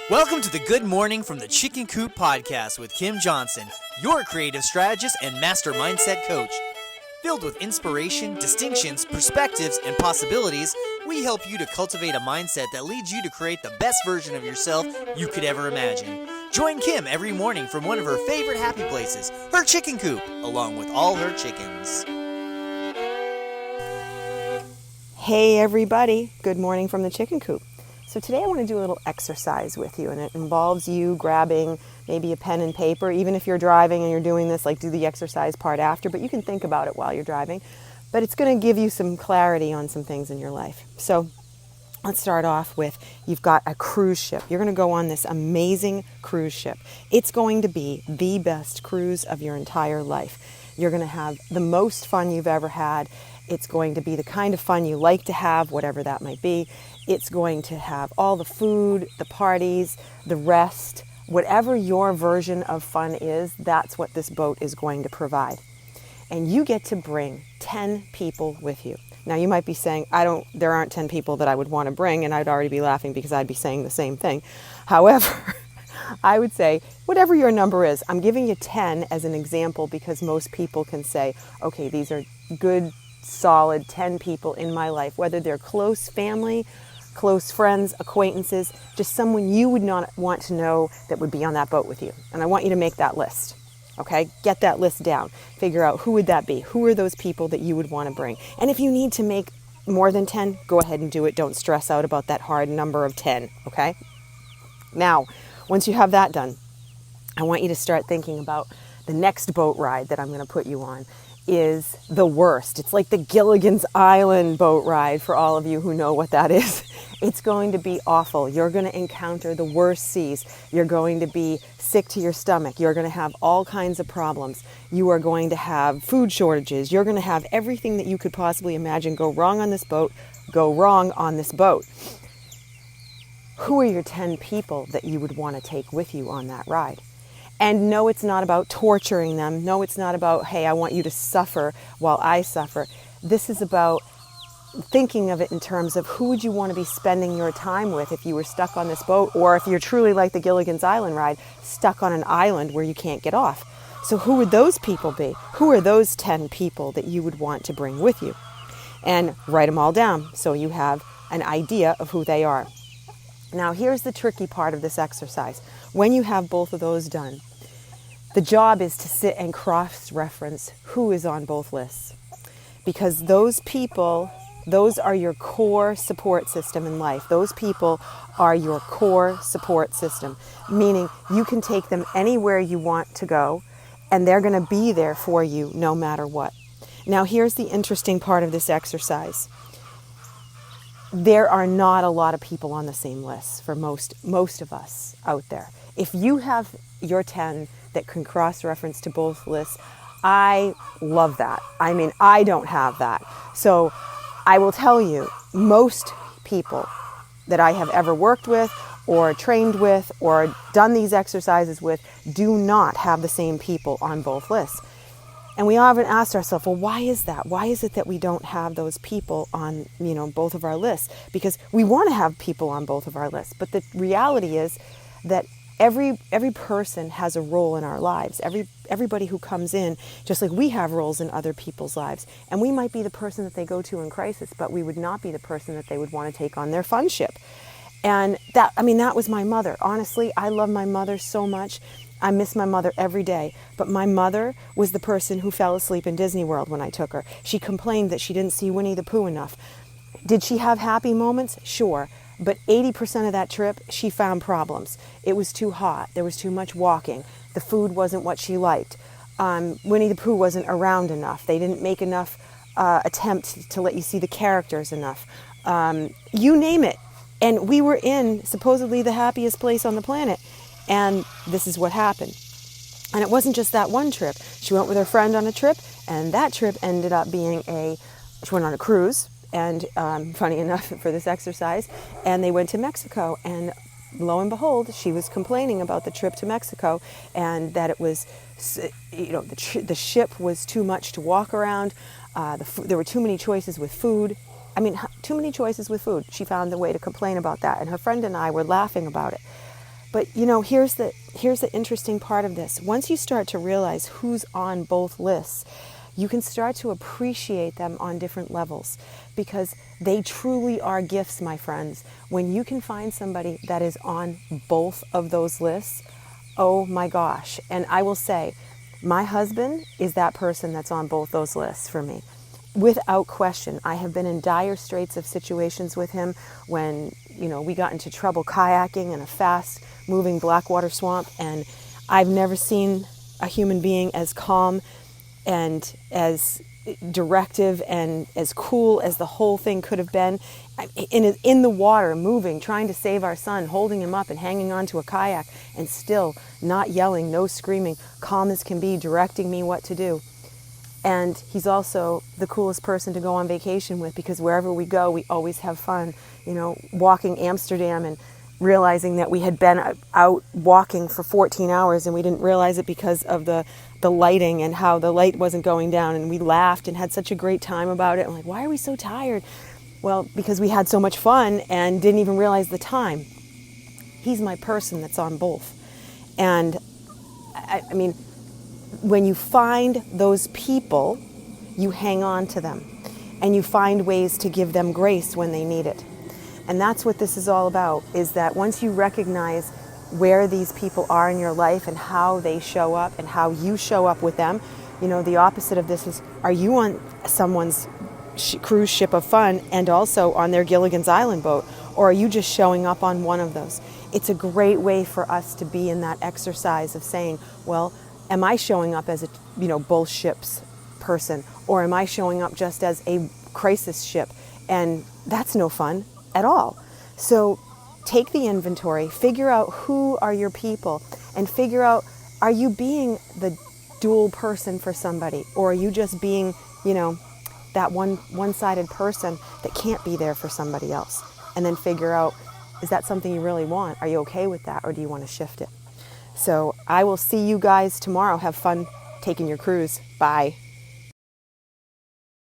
Welcome to the Good Morning from the Chicken Coop podcast with Kim Johnson, your creative strategist and master mindset coach. Filled with inspiration, distinctions, perspectives, and possibilities, we help you to cultivate a mindset that leads you to create the best version of yourself you could ever imagine. Join Kim every morning from one of her favorite happy places, her chicken coop, along with all her chickens. Hey everybody, good morning from the chicken coop. So today I want to do a little exercise with you, and it involves you grabbing maybe a pen and paper. Even if you're driving and you're doing this, like do the exercise part after, but you can think about it while you're driving. But it's going to give you some clarity on some things in your life. So let's start off with, you've got a cruise ship. You're going to go on this amazing cruise ship. It's going to be the best cruise of your entire life. You're going to have the most fun you've ever had. It's going to be the kind of fun you like to have, whatever that might be. It's going to have all the food, the parties, the rest, whatever your version of fun is, that's what this boat is going to provide. And you get to bring 10 people with you. Now you might be saying, there aren't 10 people that I would want to bring, and I'd already be laughing because I'd be saying the same thing. However, I would say, whatever your number is, I'm giving you 10 as an example because most people can say, okay, these are good, solid 10 people in my life, whether they're close family, close friends, acquaintances, just someone you would not want to know that would be on that boat with you. And I want you to make that list, okay? Get that list down. Figure out who would that be? Who are those people that you would want to bring? And if you need to make more than 10, go ahead and do it. Don't stress out about that hard number of 10, okay? Now, once you have that done, I want you to start thinking about the next boat ride that I'm going to put you on. Is the worst. It's like the Gilligan's Island boat ride for all of you who know what that is. It's going to be awful. You're going to encounter the worst seas. You're going to be sick to your stomach. You're going to have all kinds of problems. You are going to have food shortages. You're going to have everything that you could possibly imagine go wrong on this boat. Who are your 10 people that you would want to take with you on that ride? And no, it's not about torturing them. No, it's not about, hey, I want you to suffer while I suffer. This is about thinking of it in terms of who would you want to be spending your time with if you were stuck on this boat, or if you're truly like the Gilligan's Island ride, stuck on an island where you can't get off. So who would those people be? Who are those 10 people that you would want to bring with you? And write them all down so you have an idea of who they are. Now, here's the tricky part of this exercise. When you have both of those done, the job is to sit and cross-reference who is on both lists. Because those people, those are your core support system in life. Those people are your core support system, meaning you can take them anywhere you want to go, and they're going to be there for you no matter what. Now, here's the interesting part of this exercise. There are not a lot of people on the same list for most of us out there. If you have your 10 that can cross-reference to both lists, I love that. I mean, I don't have that. So I will tell you, most people that I have ever worked with or trained with or done these exercises with do not have the same people on both lists. And we often ask ourselves, well, why is that? Why is it that we don't have those people on, both of our lists? Because we want to have people on both of our lists. But the reality is that every person has a role in our lives. Everybody who comes in, just like we have roles in other people's lives. And we might be the person that they go to in crisis, but we would not be the person that they would want to take on their fun ship. And that was my mother. Honestly, I love my mother so much. I miss my mother every day, but my mother was the person who fell asleep in Disney World when I took her. She complained that she didn't see Winnie the Pooh enough. Did she have happy moments? Sure, but 80% of that trip, she found problems. It was too hot. There was too much walking. The food wasn't what she liked. Winnie the Pooh wasn't around enough. They didn't make enough attempt to let you see the characters enough. You name it. And we were in supposedly the happiest place on the planet. And this is what happened. And it wasn't just that one trip. She went with her friend on a trip, and that trip ended up being she went on a cruise, and funny enough for this exercise, and they went to Mexico, and lo and behold, she was complaining about the trip to Mexico, and that it was, the ship was too much to walk around, there were too many choices with food. Too many choices with food. She found a way to complain about that, and her friend and I were laughing about it. But here's the interesting part of this. Once you start to realize who's on both lists, you can start to appreciate them on different levels, because they truly are gifts, my friends. When you can find somebody that is on both of those lists, oh my gosh. And I will say, my husband is that person that's on both those lists for me. Without question. I have been in dire straits of situations with him when, we got into trouble kayaking in a fast-moving blackwater swamp, and I've never seen a human being as calm and as directive and as cool as the whole thing could have been. In the water, moving, trying to save our son, holding him up and hanging onto a kayak, and still not yelling, no screaming, calm as can be, directing me what to do. And he's also the coolest person to go on vacation with, because wherever we go, we always have fun. Walking Amsterdam and realizing that we had been out walking for 14 hours and we didn't realize it because of the lighting and how the light wasn't going down, and we laughed and had such a great time about it. I'm like, why are we so tired? Well, because we had so much fun and didn't even realize the time. He's my person that's on both. And I mean, when you find those people, you hang on to them and you find ways to give them grace when they need it. And that's what this is all about, is that once you recognize where these people are in your life and how they show up and how you show up with them, the opposite of this is, are you on someone's cruise ship of fun and also on their Gilligan's Island boat, or are you just showing up on one of those? It's a great way for us to be in that exercise of saying, well, am I showing up as a, both ships person, or am I showing up just as a crisis ship? And that's no fun at all. So take the inventory, figure out who are your people, and figure out, are you being the dual person for somebody, or are you just being, that one-sided person that can't be there for somebody else? And then figure out, is that something you really want? Are you okay with that, or do you want to shift it? So I will see you guys tomorrow. Have fun taking your cruise. Bye.